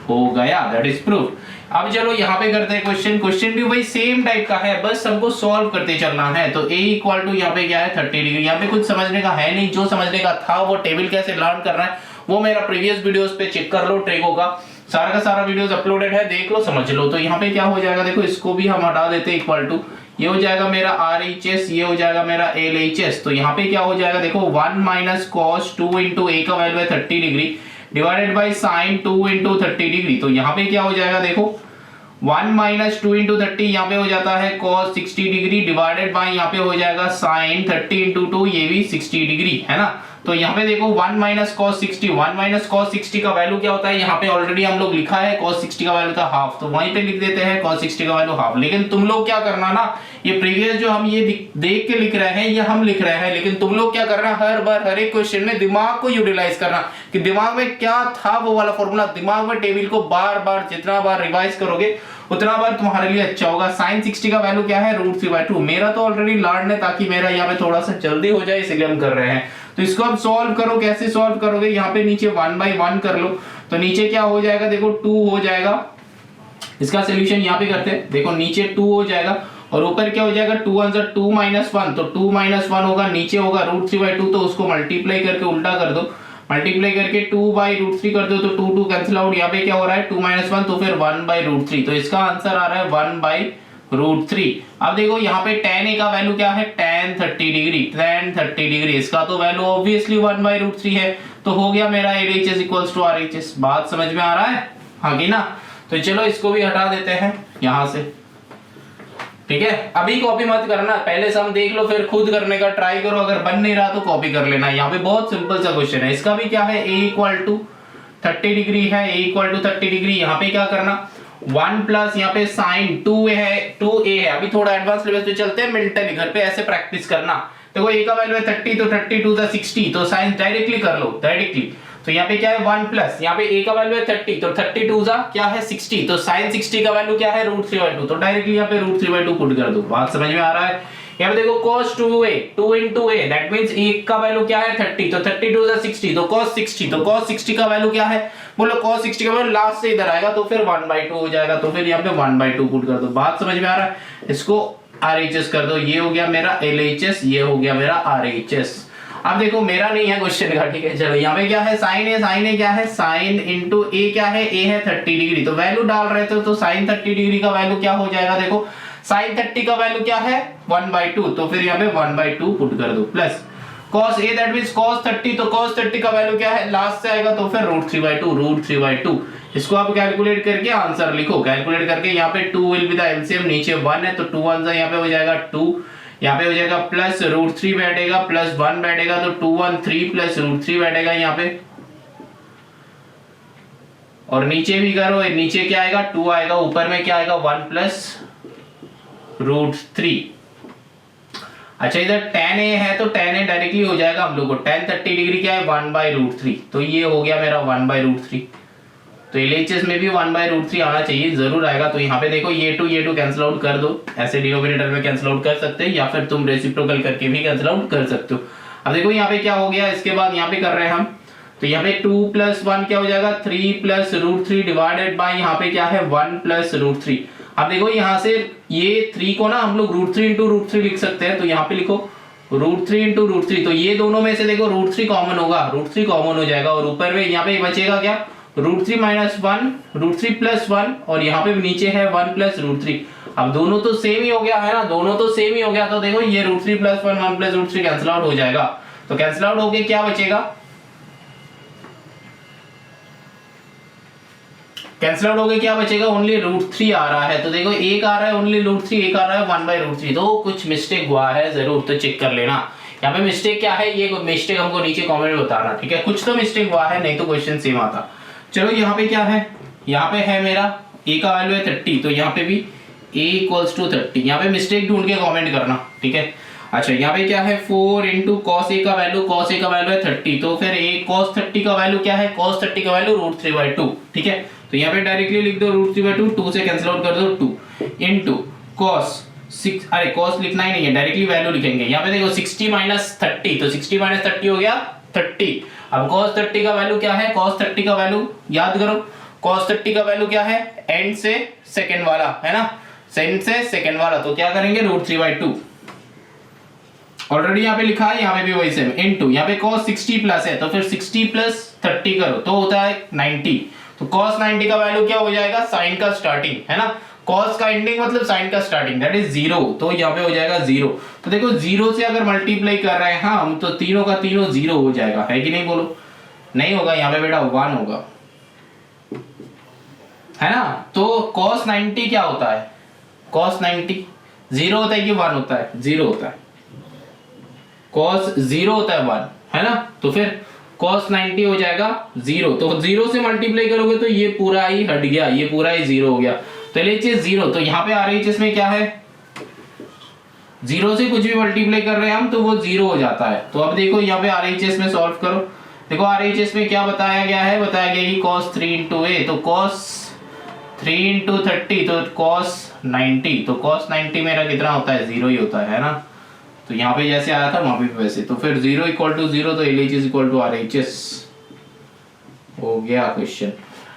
हो गया, दैट इज प्रूफ। अब चलो यहाँ पे करते हैं क्वेश्चन, क्वेश्चन भी वही सेम टाइप का है, बस हमको सॉल्व करते चलना है, तो a इक्वल टू यहाँ पे क्या है 30 डिग्री, यहाँ पे कुछ समझने का है नहीं, जो समझने का था वो टेबल कैसे लर्न करना है वो मेरा प्रीवियस वीडियोस पे चेक कर लो, ट्रेगो का सारा वीडियोस अपलोडेड है, देख लो समझ लो। तो यहाँ पे क्या हो जाएगा देखो, इसको भी हम हटा देते हैं, इक्वल टू ये हो जाएगा मेरा RHS, ये हो जाएगा मेरा LHS, तो यहाँ पे क्या हो जाएगा देखो 1 माइनस cos 2 इंटू a का वैल्यू है 30 degree divided by sine 2 into 30 degree, तो यहाँ पे क्या हो जाएगा देखो 1 माइनस 2 इंटू 30 यहाँ पे हो जाता है cos 60 डिग्री डिवाइडेड बाय यहाँ पे हो जाएगा sin 30 इंटू 2, ये भी 60 डिग्री है ना। तो यहाँ पे देखो 1 माइनस cos 60, 1 माइनस cos 60 का वैल्यू क्या होता है, यहाँ पे ऑलरेडी हम लोग लिखा है cos 60 का वैल्यू था हाफ, तो वहीं पे लिख देते हैं cos 60 का वैल्यू हाफ। लेकिन तुम लोग क्या करना ना, ये प्रीवियस जो हम ये देख के लिख रहे हैं ये हम लिख रहे हैं, लेकिन तुम लोग क्या करना, हर बार हर एक क्वेश्चन में दिमाग को यूटिलाइज करना कि दिमाग में क्या था वो वाला फॉर्मूला, दिमाग में टेबल को बार बार जितना बार रिवाइज करोगे उतना बार तुम्हारे लिए अच्छा होगा। sin 60 का वैल्यू क्या है, √3/2। मेरा तो ऑलरेडी लर्न है ताकि मेरा यहाँ पे थोड़ा सा जल्दी हो जाए इसलिए हम कर रहे हैं। तो इसको अब सॉल्व करो, कैसे सॉल्व करोगे, यहाँ पे नीचे 1/1 कर लो, तो नीचे क्या हो जाएगा, देखो 2 हो जाएगा। इसका सोल्यूशन यहाँ पे करते हैं, देखो नीचे 2 हो जाएगा और ऊपर क्या हो जाएगा, 2 1 2 - 1, तो 2 - 1 होगा, नीचे होगा √3/2, तो उसको मल्टीप्लाई करके उल्टा कर दो, मल्टीप्लाई करके 2/√3 कर दो, तो 2 2 कैंसिल आउट, यहाँ पे क्या हो रहा है 2 - 1, तो फिर 1/√3, तो इसका आंसर आ रहा है 1/√3। अब देखो यहाँ पे tan a का वैल्यू क्या है, tan 30 डिग्री, tan 30 डिग्री, इसका तो वैल्यू ऑब्वियसली 1/√3 है, तो हो गया मेरा LHS इक्वल्स टू RHS। बात समझ में आ रहा है, हाँ कि ना। तो चलो इसको भी हटा देते हैं यहां से, ठीक है। अभी कॉपी मत करना, पहले सम देख लो फिर खुद करने का ट्राई करो, अगर बन नहीं रहा तो कॉपी कर लेना। यहाँ पे बहुत सिंपल सा क्वेश्चन है, इसका भी क्या है, a = 30 डिग्री है, a = 30 डिग्री। यहाँ पे क्या करना, 1 प्लस यहाँ पे sin 2a है, अभी थोड़ा एडवांस लेवल पे चलते हैं, मिल्टन घर पे ऐसे प्रैक्टिस करना। देखो a का वैल्यू है 30, तो 30 2 = 60, तो साइन डायरेक्टली कर लो, डायरेक्टली। तो यहाँ पे क्या है 1 प्लस, यहाँ पे a का वैल्यू है 30, तो 30 2 क्या है 60, तो sin 60 का वैल्यू क्या है √3/2, तो डायरेक्टली यहाँ पे √3/2 पुट कर दो। बात समझ में आ रहा है। यहाँ पे देखो cos 2a, 2 into a, that means a का वैल्यू क्या है 30, तो 30 2 = 60, तो cos 60, तो cos 60 का वैल्यू क्या है, बोलो cos 60 का वैल्यू लास्ट से इधर आएगा, तो फिर 1/2 हो जाएगा, तो फिर यहाँ पे 1/2 पुट कर दो। बात समझ में आ रहा है, इसको RHS कर दो, ये हो गया मेरा LHS, ये हो गया मेरा RHS। अब देखो मेरा नहीं है क्वेश्चन का, ठीक है। चलो यहाँ पे क्या है, sin a क्या है, sin into a क्या है, a है 30 डिग्री, तो वैल्यू डाल रहे थे, तो sin 30 डिग्री का वैल्यू क्या हो जाएगा, देखो sin 30 का वैल्यू क्या है 1/2, तो फिर यहाँ पे 1/2 पुट कर दो, plus cos a that means cos 30, तो cos 30 का वैल्यू क्या है लास्ट से आएगा, तो फिर √3/2। इसको आप कैलकुलेट करके आंसर लिखो, कैलकुलेट करके यहाँ पे 2 विल बी द एलसीएम, नीचे 1 है, तो 2 1 यहाँ पे हो जाएगा 2, यहाँ पे हो जाएगा प्लस √3 बैठेगा, प्लस 1 बैठेगा, तो 2 1 3 प्लस √3 बैठेगा यहाँ पे, और नीचे भी करो, नीचे क्या आएगा 2 आएगा, ऊपर में क्या आएगा 1 प्लस √3। अच्छा इधर tan a है, तो tan a डायरेक्टली हो जाएगा हम लोग को, tan 30 डिग्री क्या है 1/√3, तो ये हो गया मेरा 1/√3। तो LHS में भी 1/√3 आना चाहिए, जरूर आएगा। तो यहाँ पे देखो ये 2 कैंसिल आउट कर दो, ऐसे डिनोमिनेटर में कैंसिल आउट कर सकते हैं, या फिर तुम रेसिप्रोकल करके भी कैंसिल आउट कर सकते हो। अब देखो यहाँ पे क्या हो गया, इसके बाद यहाँ पे कर रहे हैं हम, तो यहाँ पे 2 + 1 क्या हो जाएगा 3 प्लस √3 डिवाइडेड बाय यहाँ पे क्या है 1 प्लस √3। अब देखो यहाँ से ये 3 को ना हम लोग √3 into √3 लिख सकते हैं, तो यहाँ पे लिखो √3 into √3, तो ये दोनों में से देखो √3 कॉमन होगा, √3 कॉमन हो जाएगा, और ऊपर में यहाँ पे बचेगा क्या √3 - 1, √3 + 1, और यहाँ पे नीचे है 1 प्लस √3। अब दोनों तो सेम ही हो गया है ना, दोनों तो सेम ही हो गया, तो देखो ये √3 + 1 1 प्लस √3 कैंसिल आउट हो जाएगा, तो कैंसिल आउट होके क्या बचेगा, कैंसिल आउट होके क्या बचेगा, ओनली √3 आ रहा है। तो देखो एक आ रहा है ओनली √3, एक आ रहा है 1/√3, तो कुछ मिस्टेक हुआ है जरूर, तो चेक कर लेना यहाँ पे मिस्टेक क्या है, ये मिस्टेक हमको नीचे कमेंट में बताना, ठीक है। कुछ तो मिस्टेक हुआ है, नहीं तो क्वेश्चन सेम आता। चलो यहाँ पे क्या है, यहाँ पे है मेरा a का वैल्यू है 30, तो यहाँ पे भी a = 30, यहाँ पे मिस्टेक ढूंढ के कमेंट करना, ठीक है। अच्छा यहाँ पे क्या है 4 into cos a का वैल्यू, cos a का वैल्यू है 30, तो फिर a cos 30 का वैल्यू क्या है, cos 30 का वैल्यू √3/2, ठीक है। तो यहाँ पे डायरेक्टली लिख दो √3/2, 2 से कैंसिल आउट कर दो 2 into cos 6, अरे cos लिखना ही नहीं है, डायरेक्टली वैल्यू लिखेंगे। यहाँ पे देखो 60 - 30, तो 60 - 30 हो गया 30। अब cos 30 का वैल्यू क्या है, cos 30 का वैल्यू याद करो, cos 30 का वैल्यू क्या है, एंड से सेकंड वाला है ना, एंड से सेकंड वाला, तो क्या करेंगे √3/2, ऑलरेडी यहाँ पे लिखा है, यहाँ पे भी वही सेम, इनटू यहाँ पे cos 60 प्लस है, तो फिर 60 + 30 करो तो होता है 90, तो cos 90 का वैल्यू क्या हो जाएगा, साइन का स्टार्टिंग है ना, cos का एंडिंग मतलब साइन का स्टार्टिंग, दैट इज 0, तो यहाँ पे हो जाएगा 0। तो देखो 0 से अगर मल्टीप्लाई कर रहे हैं हम, तो तीनों का तीनों 0 हो जाएगा, है कि नहीं, बोलो। नहीं होगा यहाँ पे बेटा 1 होगा, है ना। तो cos 90 क्या होता है, cos 90 0 होता है कि 1 होता है, 0 होता है, cos 0 होता है 1, है ना। तो फिर cos 90 हो जाएगा 0, तो 0 से मल्टीप्लाई करोगे तो ये पूरा ही हट गया, ये पूरा ही 0 हो गया, तो LHS 0, तो यहाँ पे RHS में क्या है, 0 से कुछ भी मल्टीप्लाई कर रहे हैं हम तो वो 0 हो जाता है। तो अब देखो यहाँ पे RHS में सॉल्व करो, देखो RHS में क्या बताया गया है, बताया गया कि cos 3 into a, तो cos 3 into 30 तो cos 90, तो cos 90 मेरा कितना होता है, 0 ही होता है ना। तो यहाँ पे जैसे आया था वहां पे वैसे, तो फिर 0 इक्वल टू 0, तो LHS इक्वल टू RHS हो गया क्वेश्चन।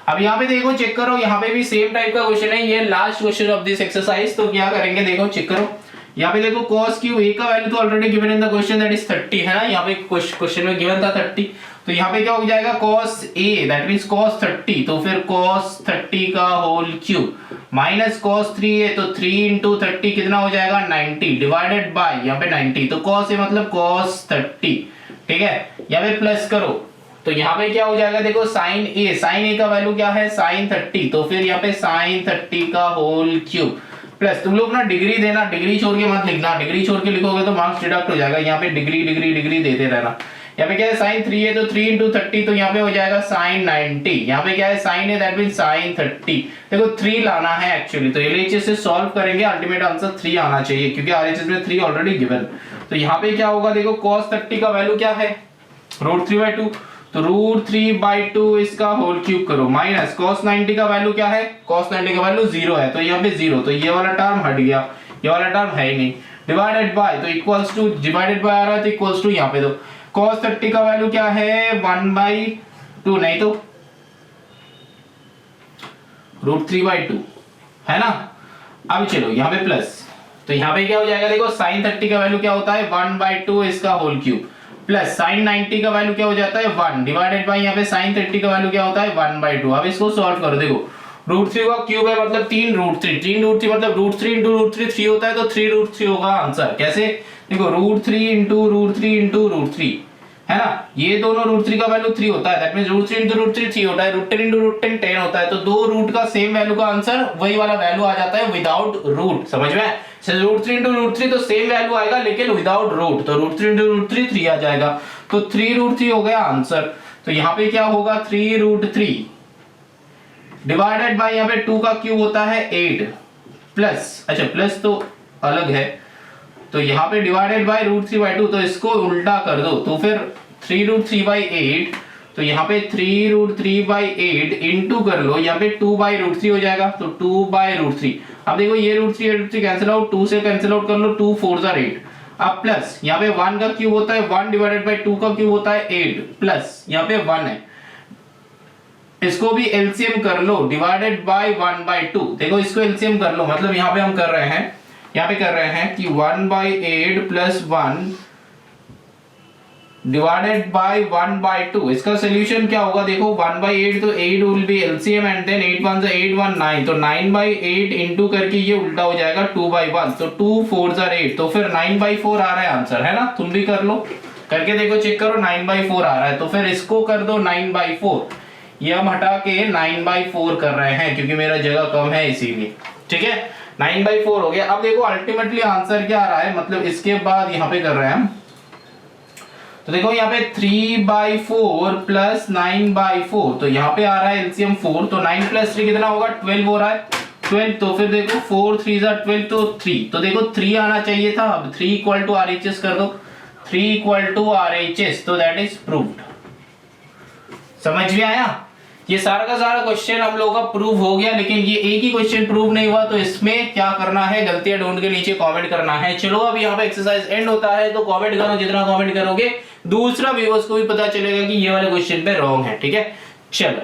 अब यहाँ पे देखो चेक करो, यहाँ पे भी सेम टाइप का क्वेश्चन है, ये last question of this exercise. तो क्या करेंगे, देखो चेक करो, यहाँ पे देखो cos क्यूब a का वैल्यू तो already given in the question, that is 30, है ना। यहाँ पे क्वेश्चन में गिवन था 30, तो यहाँ पे क्या हो जाएगा, cos a that means cos 30, तो फिर cos 30 का whole cube minus cos 3a, तो 3 into 30 कितना हो जाएगा 90 डिवाइडेड बाय यहाँ पे 90, तो cos a मतलब cos 30, ठीक है। यहाँ पे प्लस करो तो यहाँ पे क्या हो जाएगा, देखो sin a का वैल्यू क्या है sin 30, तो फिर यहाँ पे sin 30 का होल क्यूब प्लस, तुम लोग ना डिग्री देना, डिग्री छोड़ के मत लिखना, डिग्री छोड़ के लिखोगे तो मार्क्स डिडक्ट हो जाएगा। यहाँ पे डिग्री डिग्री डिग्री देते रहना। यहाँ पे क्या है sin 3 है तो 3 into 30, तो यहाँ पे हो जाएगा sin 90, यहाँ पे क्या है sin है दैट मींस sin 30, देखो 3 लाना है एक्चुअली, तो LHS से सॉल्व करेंगे अल्टीमेट आंसर 3 आना चाहिए क्योंकि RHS में 3 ऑलरेडी गिवन। तो यहाँ पे क्या होगा, देखो cos 30 का वैल्यू क्या है √3/2, तो √3/2 इसका होल क्यूब करो माइनस cos 90 का वैल्यू क्या है, cos 90 का वैल्यू 0 है, तो यहाँ पे 0, तो ये वाला टर्म हट गया, ये वाला टर्म है ही नहीं, डिवाइडेड बाय, तो इक्वल्स टू, डिवाइडेड बाय आ रहा है तो इक्वल्स टू, यहाँ पे तो cos 30 का वैल्यू क्या है 1/2, नहीं तो √3/2, है ना। अब चलो यहाँ पे प्लस, तो यहाँ पे क्या हो जाएगा, देखो sin 30 का वैल्यू क्या होता है 1/2 इसका होल क्यूब प्लस sin 90 का वैल्यू क्या हो जाता है 1 डिवाइडेड बाय यहाँ पे sin 30 का वैल्यू क्या होता है 1/2। अब इसको सॉल्व करो, देखो √3 का क्यूब है मतलब 3√3 मतलब √3 into √3 3 होता है, तो 3√3 होगा आंसर। कैसे, देखो √3 into √3 into √3, है ना, ये दोनों √3 का वैल्यू 3 होता है, दैट मींस √3 into √3 3 होता है, √10 into √10 10 होता है, तो दो रूट का सेम वैल्यू का आंसर वही वाला वैल्यू आ जाता है विदाउट रूट, समझ में। √3 into √3 तो सेम वैल्यू आएगा लेकिन विदाउट रूट, तो √3 into √3 3 आ जाएगा, तो 3√3 हो गया आंसर। तो यहाँ पे क्या होगा 3√3 डिवाइडेड बाय यहाँ पे 2 का क्यूब होता है 8 प्लस, अच्छा प्लस तो अलग है, तो यहाँ पे डिवाइडेड बाय √3/2, तो इसको उल्टा कर दो, तो फिर 3√3/8, तो यहाँ पे 3√3/8 इंटू कर लो, यहाँ पे 2/√3 हो जाएगा, तो 2/√3। अब देखो ये √3 कैंसिल आउट, 2 से कैंसिल आउट कर लो, 2 4 8, अब प्लस यहाँ पे 1 का क्यूब होता है 1 डिवाइडेड बाय 2 का क्यूब होता है 8 प्लस यहाँ पे 1 है, इसको भी एलसीएम कर लो डिवाइडेड बाय 1/2, देखो इसको एलसीएम कर लो, मतलब यहाँ पे हम कर रहे हैं, यहाँ पे कर रहे हैं कि 1/8 प्लस 1 डिवाइडेड बाय 1/2, इसका सॉल्यूशन क्या होगा, देखो 1/8 तो 8 will be LCM and then 8 1 8 1 9, तो 9/8 इंटू करके ये उल्टा हो जाएगा 2/1, तो 2 4 8, तो फिर 9/4 आ रहा है आंसर, है ना। तुम भी कर लो, करके देखो, चेक करो 9/4 आ रहा है, तो फिर इसको कर दो 9/4, ये हम हटा के 9/4 कर रहे हैं क्योंकि मेरा जगह कम है इसीलिए, ठीक है 9/4 हो गया। अब देखो अल्टीमेटली आंसर क्या आ रहा है, मतलब इसके बाद यहाँ पे कर रहे हैं हम, तो देखो यहाँ पे 3/4 प्लस 9/4, तो यहाँ पे आ रहा है एलसीएम 4, तो 9 प्लस 3 कितना होगा 12 हो रहा है 12, तो फिर देखो 4 3 12, तो 3, तो देखो 3 आना चाहिए था, अब 3 इक्वल टू RHS कर दो, 3 इक्वल टू RHS, तो दैट इज प्रूव्ड। समझ में आया, ये सारा का सारा क्वेश्चन हम लोगों का प्रूव हो गया, लेकिन ये एक ही क्वेश्चन प्रूव नहीं हुआ, तो इसमें क्या करना है, गलतियां ढूंढ के नीचे कमेंट करना है। चलो अब यहाँ पे एक्सरसाइज एंड होता है, तो कमेंट करो, जितना कमेंट करोगे दूसरा व्यूअर्स को भी पता चलेगा कि ये वाले क्वेश्चन पे रॉन्ग है, ठीक है। चलो